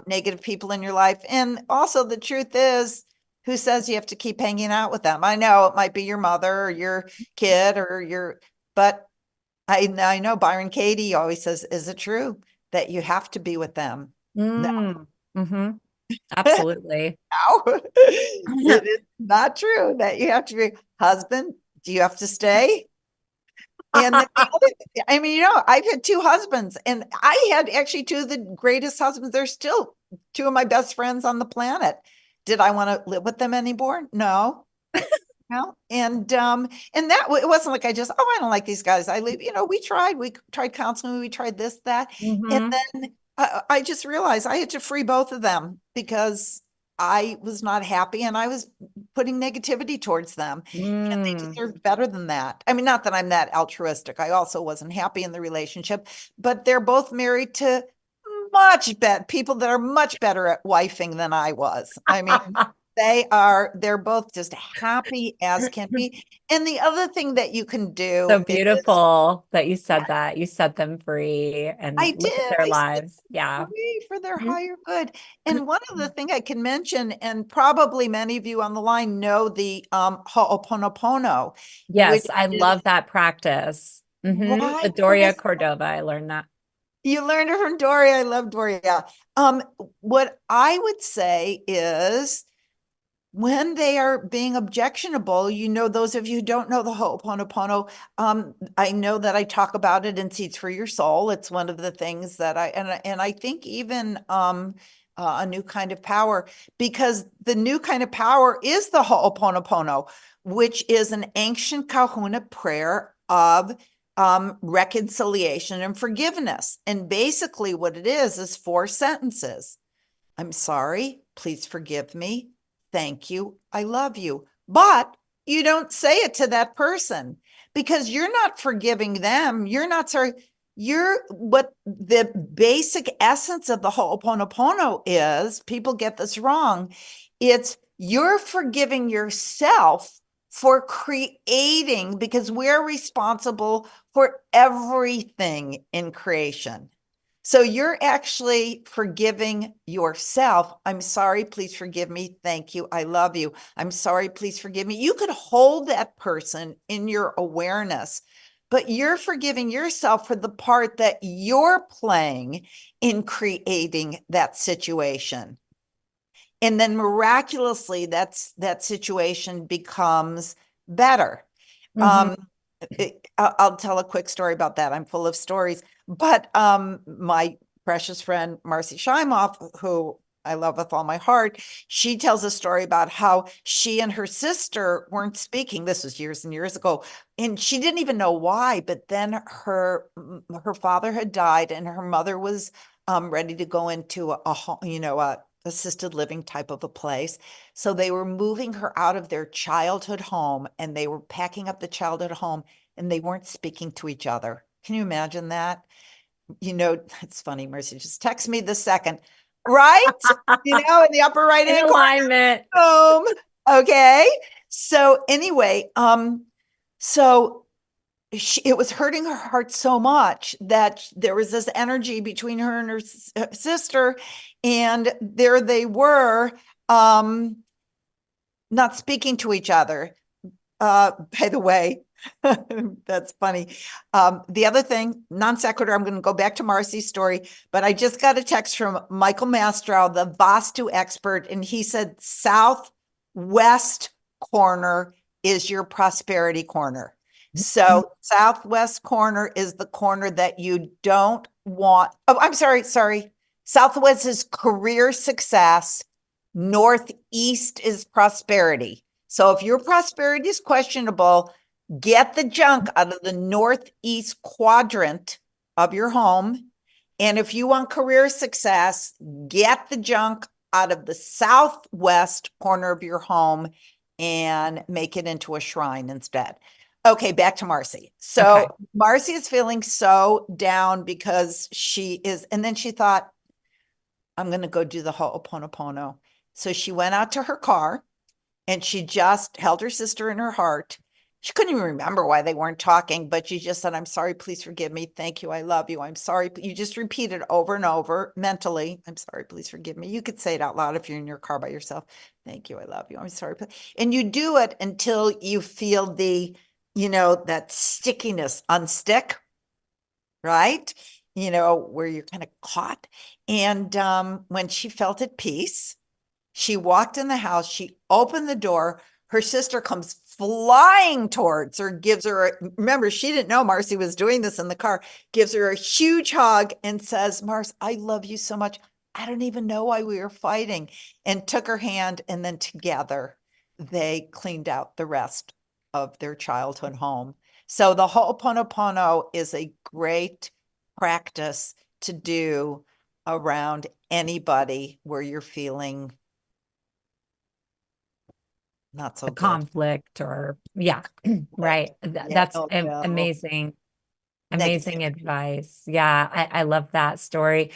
negative people in your life. And also, the truth is, who says you have to keep hanging out with them? I know it might be your mother or your kid but I know Byron Katie always says, is it true that you have to be with them? No, Mm, hmm Absolutely. it is not true that you have to be. Husband, do you have to stay? And then I mean, I've had 2 husbands, and I had actually 2 of the greatest husbands. They're still 2 of my best friends on the planet. Did I want to live with them anymore? No. No. And that it wasn't like I just, oh, I don't like these guys. I leave, we tried counseling, we tried this, that. And Hmm then I just realized I had to free both of them because I was not happy and I was putting negativity towards them. And they Mm, deserve better than that. I mean, not that I'm that altruistic. I also wasn't happy in the relationship, but they're both married to much better people that are much better at wifing than I was. I mean, they're both just happy as can be. And the other thing that you can do so is, beautiful that you said that. You set them free and I live did, their I said, lives. Yeah. free for their higher good. And one other thing I can mention, and probably many of you on the line know the Ho'oponopono, which Yes, I is love that practice. right, With Doria Cordova, I learned that. you learned it from Doria. I love Doria. What I would say is, when they are being objectionable, those of you who don't know the Ho'oponopono, I know that I talk about it in Seeds for Your Soul. It's one of the things that I think even a new kind of power, because the new kind of power is the Ho'oponopono, which is an ancient Kahuna prayer of reconciliation and forgiveness. And basically what it is 4 sentences. I'm sorry, please forgive me. Thank you. I love you. But you don't say it to that person because you're not forgiving them. You're not sorry. You're what the basic essence of the Ho'oponopono is. People get this wrong. It's you're forgiving yourself for creating, because we're responsible for everything in creation. So you're actually forgiving yourself. I'm sorry, please forgive me. Thank you. I love you. I'm sorry, please forgive me. You could hold that person in your awareness but you're forgiving yourself for the part that you're playing in creating that situation. And then miraculously, that situation becomes better. Mhm. I'll tell a quick story about that. I'm full of stories, but my precious friend Marcy Shimoff, who I love with all my heart, she tells a story about how she and her sister weren't speaking. This was years and years ago, and she didn't even know why. But then her father had died, and her mother was ready to go into a home, a assisted living type of a place. So they were moving her out of their childhood home, and they were packing up the childhood home, and they weren't speaking to each other. Can you imagine that? It's funny, Mercy just text me the second, right? In the upper right In hand corner. alignment. Okay. So anyway, so it was hurting her heart so much that there was this energy between her and her sister, and there they were, not speaking to each other. By the way, that's funny. The other thing, non sequitur, I'm going to go back to Marcy's story, but I just got a text from Michael Mastrow, the Vastu expert, and he said southwest corner is your prosperity corner. So southwest corner is the corner that you don't want. Oh, I'm sorry. Southwest is career success. Northeast is prosperity. So if your prosperity is questionable, get the junk out of the northeast quadrant of your home. And if you want career success, get the junk out of the southwest corner of your home and make it into a shrine instead. Okay, back to Marcy. So Okay. Marcy is feeling so down because and then she thought, I'm going to go do the Ho'oponopono. So she went out to her car and she just held her sister in her heart. She couldn't even remember why they weren't talking, but she just said, I'm sorry, please forgive me. Thank you. I love you. I'm sorry. You just repeat it over and over mentally. I'm sorry, please forgive me. You could say it out loud if you're in your car by yourself. Thank you. I love you. I'm sorry. And you do it until you feel that stickiness unstick, right? Where you're kind of caught. And when she felt at peace, she walked in the house, she opened the door, her sister comes flying towards her, remember, she didn't know Marcy was doing this in the car, gives her a huge hug and says, Mars, I love you so much. I don't even know why we were fighting, and took her hand. And then together they cleaned out the rest of their childhood home. So the Ho'oponopono is a great practice to do around anybody where you're feeling not so The good. conflict or yeah, right. Yeah, That's no. amazing. Amazing Negativity. advice. Yeah, I love that story.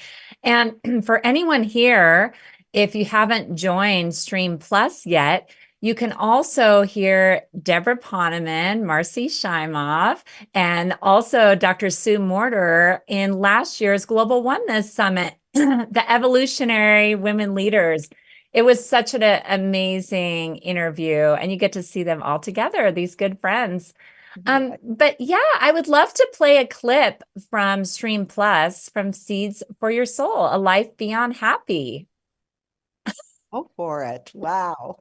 And for anyone here, if you haven't joined Stream Plus yet, you can also hear Debra Poneman, Marcy Shimoff, and also Dr. Sue Morter in last year's Global Oneness Summit, the Evolutionary Women Leaders. It was such an amazing interview, and you get to see them all together, these good friends. Yeah, But yeah, I would love to play a clip from Stream Plus from Seeds for Your Soul, A Life Beyond Happy. go for it. Wow.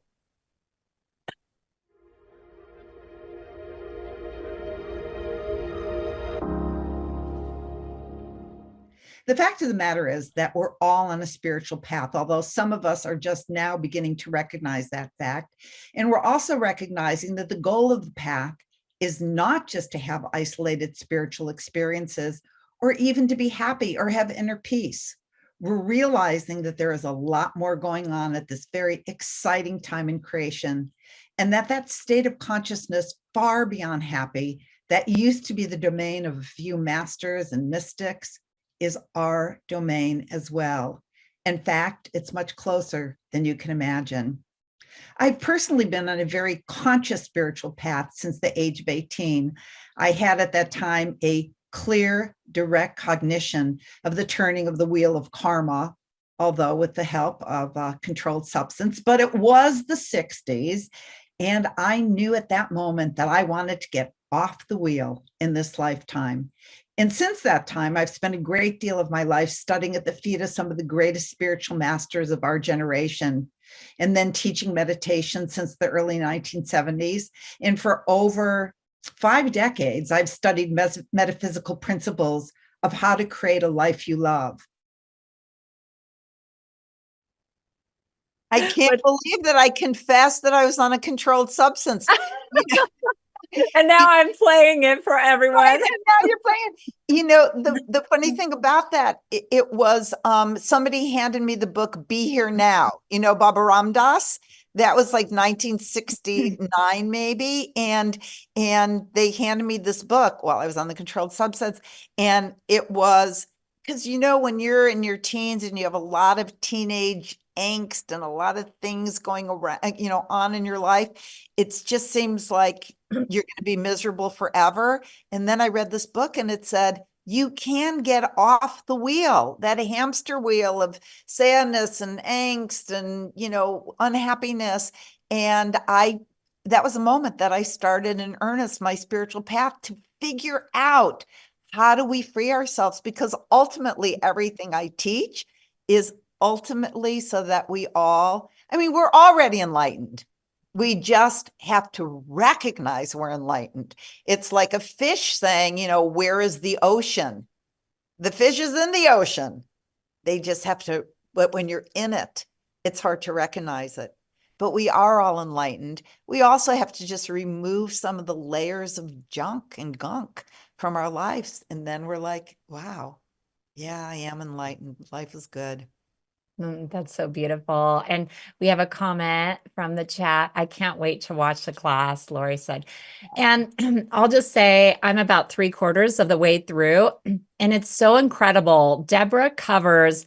The fact of the matter is that we're all on a spiritual path, although some of us are just now beginning to recognize that fact. And we're also recognizing that the goal of the path is not just to have isolated spiritual experiences or even to be happy or have inner peace. We're realizing that there is a lot more going on at this very exciting time in creation, and that state of consciousness far beyond happy that used to be the domain of a few masters and mystics is our domain as well. In fact, it's much closer than you can imagine. I've personally been on a very conscious spiritual path since the age of 18. I had at that time a clear, direct cognition of the turning of the wheel of karma, although with the help of a controlled substance, but it was the 60s. And I knew at that moment that I wanted to get off the wheel in this lifetime. And since that time, I've spent a great deal of my life studying at the feet of some of the greatest spiritual masters of our generation, and then teaching meditation since the early 1970s. And for over 5 decades, I've studied metaphysical principles of how to create a life you love. I can't believe that I confessed that I was on a controlled substance. And now I'm playing it for everyone. Right, and now you're playing. The funny thing about that, it was somebody handed me the book Be Here Now. Baba Ram Dass. That was like 1969 maybe, and they handed me this book while I was on the controlled substance, and it was because when you're in your teens and you have a lot of teenage angst and a lot of things going around, on in your life, it just seems like you're going to be miserable forever. And then I read this book and it said, you can get off the wheel, that hamster wheel of sadness and angst and, unhappiness. And that was a moment that I started in earnest my spiritual path to figure out how do we free ourselves? Because ultimately everything I teach is ultimately so that we're already enlightened. We just have to recognize we're enlightened. It's like a fish saying, where is the ocean? The fish is in the ocean. They just have to, but when you're in it, it's hard to recognize it. But we are all enlightened. We also have to just remove some of the layers of junk and gunk from our lives. And then we're like, wow, yeah, I am enlightened. Life is good. That's so beautiful. And we have a comment from the chat. I can't wait to watch the class, Lori said. And I'll just say I'm about 3/4 of the way through, and it's so incredible. Debra covers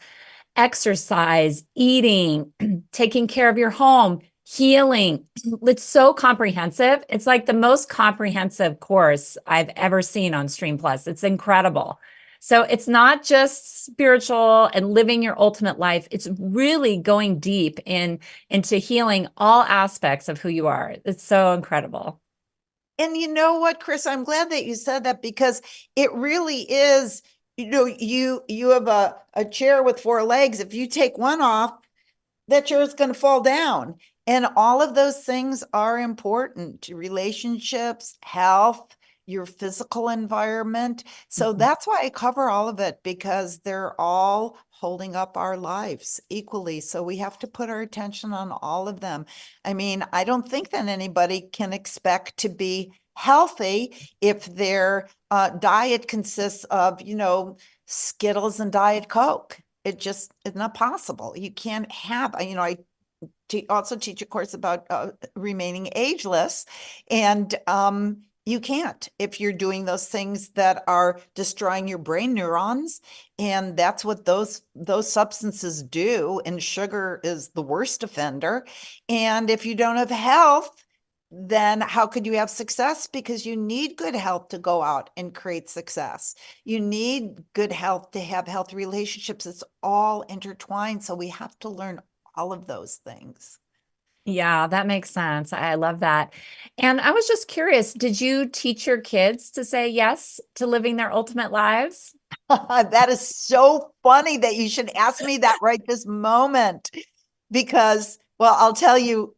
exercise, eating, taking care of your home, healing. It's so comprehensive. It's like the most comprehensive course I've ever seen on Stream Plus. It's incredible. So it's not just spiritual and living your ultimate life. It's really going deep into healing all aspects of who you are. It's so incredible. And you know what, Chris, I'm glad that you said that, because it really is, you have a chair with 4 legs. If you take one off, that chair is going to fall down. And all of those things are important: relationships, health, your physical environment. So that's why I cover all of it, because they're all holding up our lives equally. So we have to put our attention on all of them. I mean, I don't think that anybody can expect to be healthy if their diet consists of, Skittles and Diet Coke. It just is not possible. You can't have, I also teach a course about remaining ageless, and you can't if you're doing those things that are destroying your brain neurons, and that's what those substances do. And sugar is the worst offender. And if you don't have health, then how could you have success? Because you need good health to go out and create success. You need good health to have healthy relationships. It's all intertwined. So we have to learn all of those things. Yeah, that makes sense. I love that. And I was just curious, did you teach your kids to say yes to living their ultimate lives? That is so funny that you should ask me that right this moment, because, well, I'll tell you,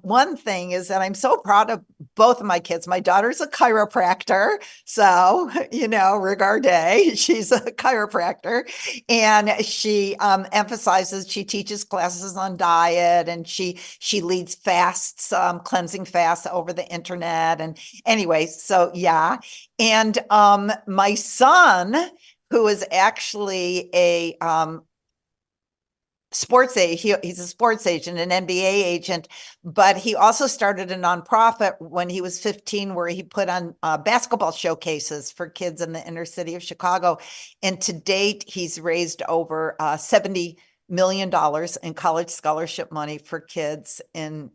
one thing is that I'm so proud of both of my kids. My daughter's a chiropractor. So, Regarde, she's a chiropractor, and she she teaches classes on diet, and she leads fasts, cleansing fasts over the internet. And anyway, so yeah. And my son, who is actually a sports agent. He's a sports agent, an NBA agent, but he also started a nonprofit when he was 15, where he put on basketball showcases for kids in the inner city of Chicago. And to date, he's raised over $70 million in college scholarship money for kids in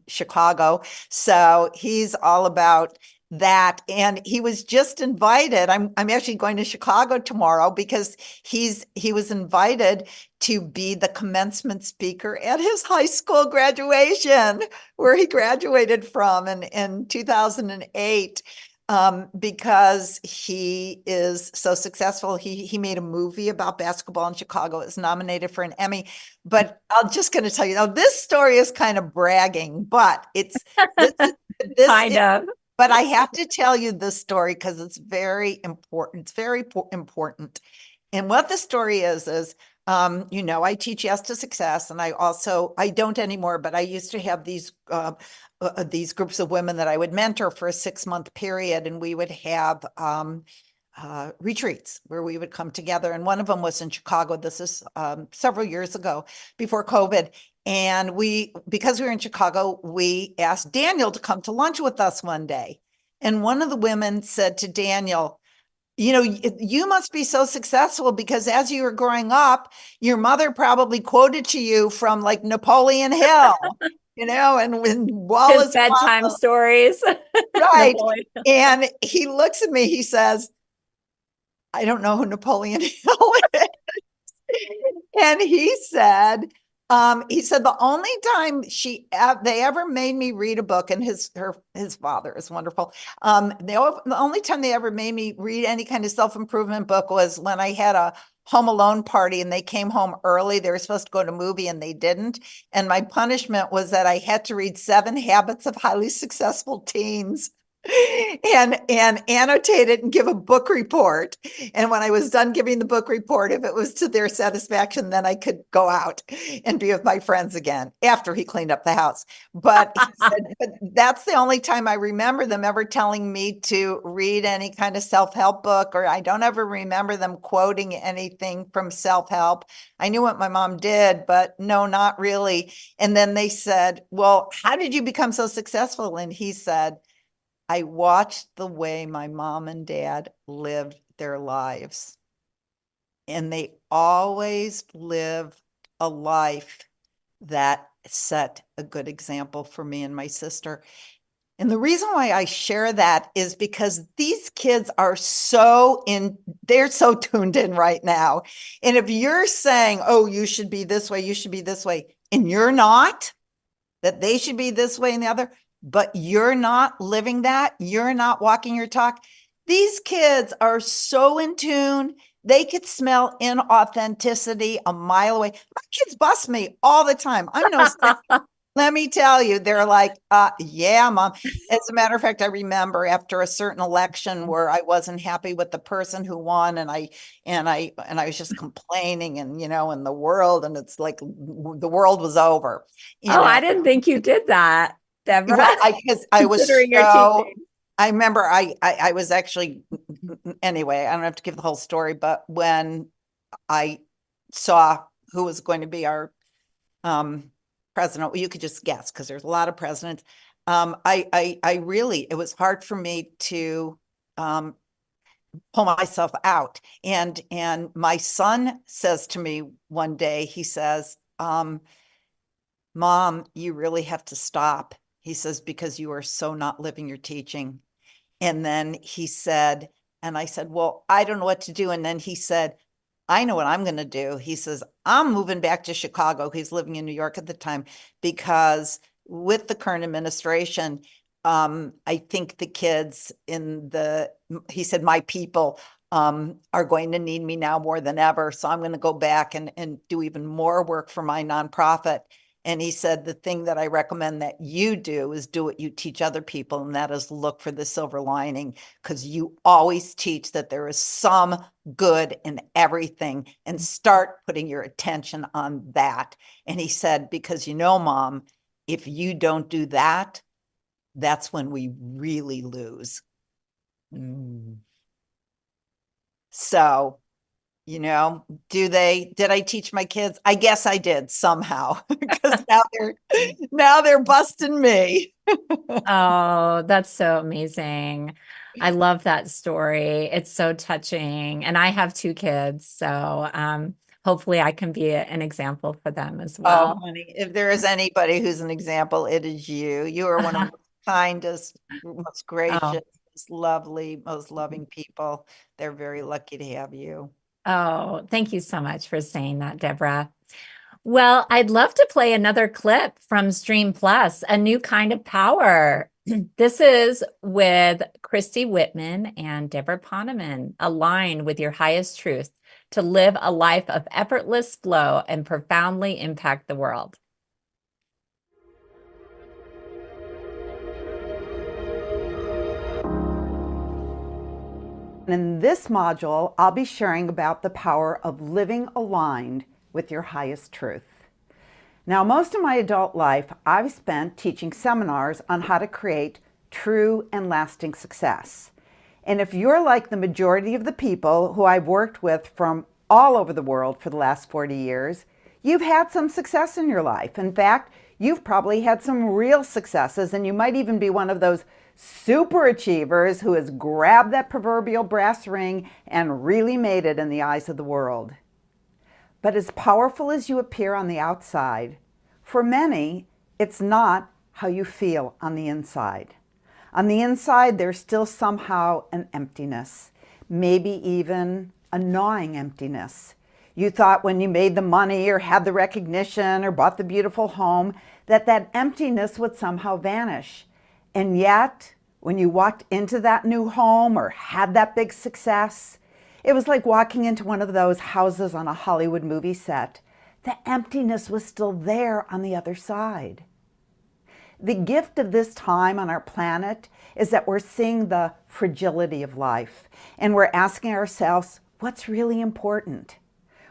Chicago. So he's all about that. And he was just invited. I'm actually going to Chicago tomorrow, because he was invited to be the commencement speaker at his high school graduation, where he graduated from in 2008. because he is so successful. He made a movie about basketball in Chicago. It was nominated for an Emmy. But I'm just going to tell you, now this story is kind of bragging, but it's this this Kind of. but I have to tell you this story because it's very important. It's very important. And what the story is, I teach Yes to Success, and I don't anymore, but I used to have these groups of women that I would mentor for a 6-month period, and we would have retreats where we would come together. And one of them was in Chicago. This is several years ago, before COVID. And because we were in Chicago, we asked Daniel to come to lunch with us one day. And one of the women said to Daniel, you must be so successful because as you were growing up, your mother probably quoted to you from like Napoleon Hill, and when His Wallace, bedtime stories. right. Napoleon. And he looks at me, he says, I don't know who Napoleon Hill is. And he said the only time they ever made me read a book, and his father is wonderful. The only time they ever made me read any kind of self-improvement book was when I had a home alone party and they came home early. They were supposed to go to a movie and they didn't. And my punishment was that I had to read 7 Habits of Highly Successful Teens and annotate it and give a book report. And when I was done giving the book report, if it was to their satisfaction, then I could go out and be with my friends again after he cleaned up the house. But he said, but that's the only time I remember them ever telling me to read any kind of self-help book, or I don't ever remember them quoting anything from self-help. I knew what my mom did, but no, not really. And then they said, well, how did you become so successful? And he said, I watched the way my mom and dad lived their lives. And they always lived a life that set a good example for me and my sister. And the reason why I share that is because these kids are they're so tuned in right now. And if you're saying, oh, you should be this way, and you're not, that they should be this way and the other, but you're not living that, you're not walking your talk. These kids are so in tune. They could smell inauthenticity a mile away. My kids bust me all the time. I'm no let me tell you, they're like, yeah, mom. As a matter of fact, I remember after a certain election where I wasn't happy with the person who won, and I was just complaining, and in the world, and it's like the world was over. Oh, I didn't think you did that, Debra. Well, because I was Considering your so. teaching. I remember I was actually, anyway, I don't have to give the whole story, but when I saw who was going to be our president, well, you could just guess because there's a lot of presidents. I really, it was hard for me to pull myself out. And my son says to me one day, he says, Mom, you really have to stop. He says, because you are so not living your teaching. And then he said, and I said, well, I don't know what to do. And then he said, I know what I'm going to do. He says, I'm moving back to Chicago. He's living in New York at the time, because with the current administration, I think the kids he said, my people are going to need me now more than ever. So I'm going to go back and do even more work for my nonprofit. And he said, the thing that I recommend that you do is do what you teach other people, and that is look for the silver lining, because you always teach that there is some good in everything, and start putting your attention on that. And he said, because Mom, if you don't do that, that's when we really lose. So, did I teach my kids? I guess I did somehow, because now they're busting me. Oh, that's so amazing. I love that story. It's so touching. And I have 2 kids, so hopefully I can be an exammost for them as Oh, well. honey, if there is anybody who's an example, it is you. You are one of the most kindest, most Oh, gracious, most lovely, most loving people. They're very lucky to have you. oh, thank you so much for saying that, Debra. Well, I'd love to play another clip from Stream Plus, A New Kind of Power. This is with Christy Whitman and Debra Poneman. Align with your highest truth to live a life of effortless flow and profoundly impact the world. In this module, I'll be sharing about the power of living aligned with your highest truth. Now, most of my adult life, I've spent teaching seminars on how to create true and lasting success. And if you're like the majority of the people who I've worked with from all over the world for the last 40 years, you've had some success in your life. In fact, you've probably had some real successes, and you might even be one of those super achievers who has grabbed that proverbial brass ring and really made it in the eyes of the world. But as powerful as you appear on the outside, for many, it's not how you feel on the inside. On the inside, there's still somehow an emptiness, maybe even a gnawing emptiness. You thought when you made the money or had the recognition or bought the beautiful home that that emptiness would somehow vanish. And yet, when you walked into that new home or had that big success, it was like walking into one of those houses on a Hollywood movie set. The emptiness was still there on the other side. The gift of this time on our planet is that we're seeing the fragility of life, and we're asking ourselves, what's really important?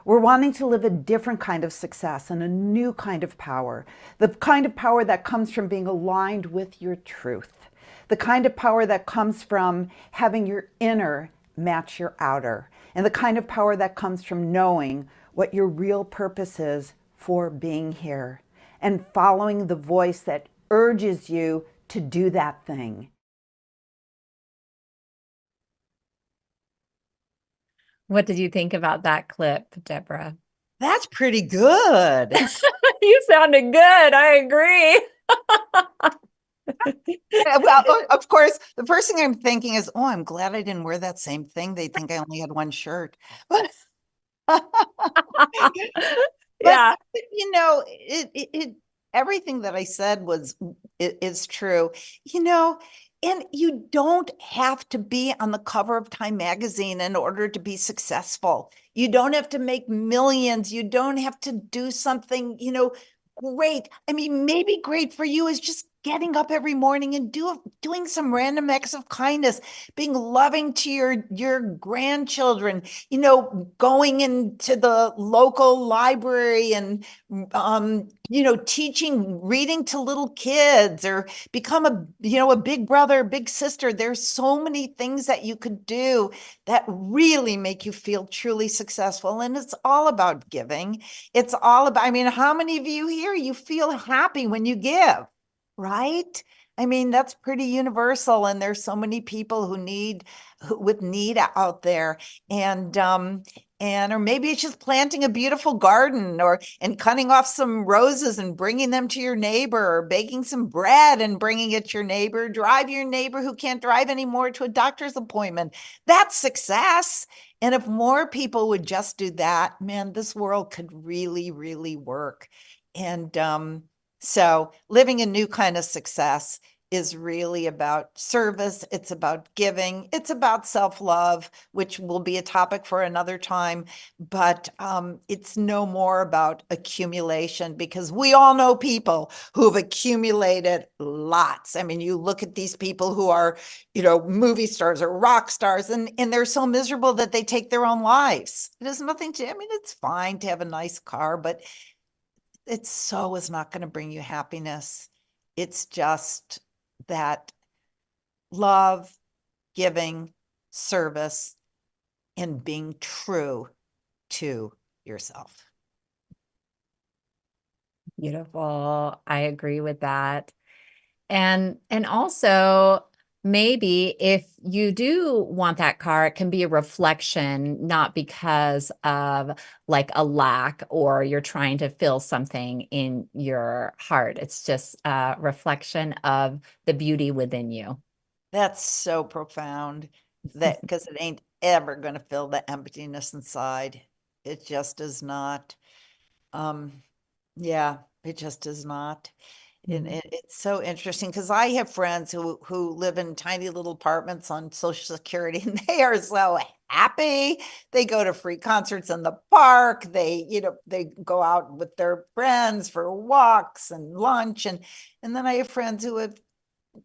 We're wanting to live a different kind of success and a new kind of power, the kind of power that comes from being aligned with your truth, the kind of power that comes from having your inner match your outer, and the kind of power that comes from knowing what your real purpose is for being here and following the voice that urges you to do that thing. What did you think about that clip, Debra? That's pretty good. You sounded good. I agree. Well, of course, the first thing I'm thinking is, oh, I'm glad I didn't wear that same thing. They think I only had one shirt. But Yeah. you know, everything that I said is true. You know, and you don't have to be on the cover of Time magazine in order to be successful. You don't have to make millions. You don't have to do something, great. I mean, maybe great for you is just getting up every morning and doing some random acts of kindness, being loving to your grandchildren, going into the local library and teaching reading to little kids, or become a big brother, big sister. There's so many things that you could do that really make you feel truly successful. And it's all about giving. It's all about, I mean, how many of you here, you feel happy when you give? Right? I mean, that's pretty universal. And there's so many people with need out there. And or maybe it's just planting a beautiful garden, and cutting off some roses and bringing them to your neighbor, or baking some bread and bringing it to your neighbor, drive your neighbor who can't drive anymore to a doctor's appointment. That's success. And if more people would just do that, man, this world could really, really work. And so living a new kind of success is really about service. It's about giving. It's about self-love, which will be a topic for another time. But it's no more about accumulation, because we all know people who've accumulated lots. I mean, you look at these people who are, movie stars or rock stars, and they're so miserable that they take their own lives. It has nothing to, I mean, it's fine to have a nice car, but it so is not going to bring you happiness. It's just that love, giving, service, and being true to yourself. Beautiful. I agree with that. And also, maybe if you do want that car, it can be a reflection, not because of like a lack or you're trying to fill something in your heart. It's just a reflection of the beauty within you. That's so profound, that because it ain't ever going to fill the emptiness inside. It just is not. Yeah, it just is not. And Mhm. it's so interesting because I have friends who live in tiny little apartments on Social Security, and they are so happy. They go to free concerts in the park. They go out with their friends for walks and lunch. And then I have friends who have,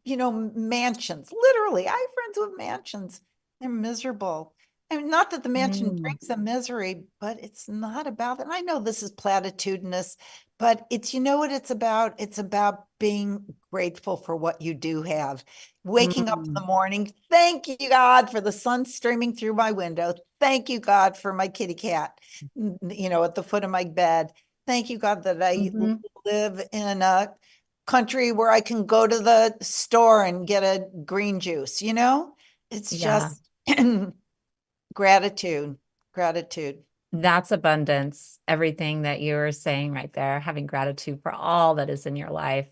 mansions. Literally, I have friends who have mansions. They're miserable. I mean, not that the mansion Mm. brings them misery, but it's not about it. I know this is platitudinous, but it's, you know what it's about? It's about being grateful for what you do have. Waking up in the Mm. morning, thank you, God, for the sun streaming through my window. Thank you, God, for my kitty cat, at the foot of my bed. Thank you, God, that I Mhm. live in a country where I can go to the store and get a green juice, It's Yeah. just gratitude, gratitude. That's abundance. Everything that you were saying right there, having gratitude for all that is in your life.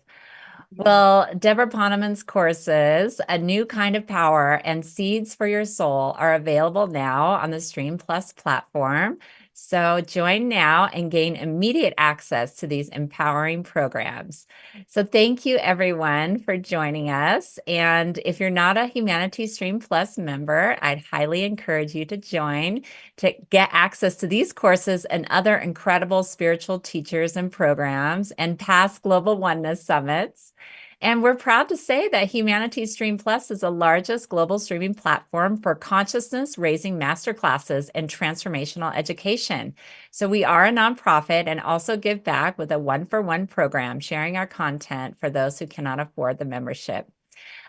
Yeah. Well, Debra Poneman's courses, A New Kind of Power and Seeds for Your Soul, are available now on the Stream Plus platform. So join now and gain immediate access to these empowering programs. So thank you, everyone, for joining us. And if you're not a Humanity Stream Plus member, I'd highly encourage you to join to get access to these courses and other incredible spiritual teachers and programs and past Global Oneness Summits. And we're proud to say that Humanity Stream Plus is the largest global streaming platform for consciousness raising masterclasses and transformational education. So we are a nonprofit and also give back with a 1-for-1 program, sharing our content for those who cannot afford the membership.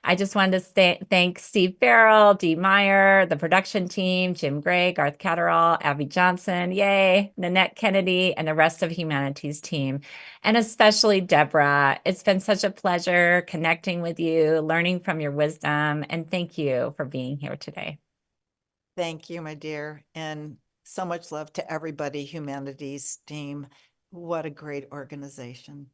I just wanted to thank Steve Farrell, Dee Meyer, the production team, Jim Gray, Garth Catterall, Abby Johnson, yay, Nanette Kennedy, and the rest of Humanity's team, and especially Debra. It's been such a pleasure connecting with you, learning from your wisdom, and thank you for being here today. Thank you, my dear. And so much love to everybody, Humanities team. What a great organization.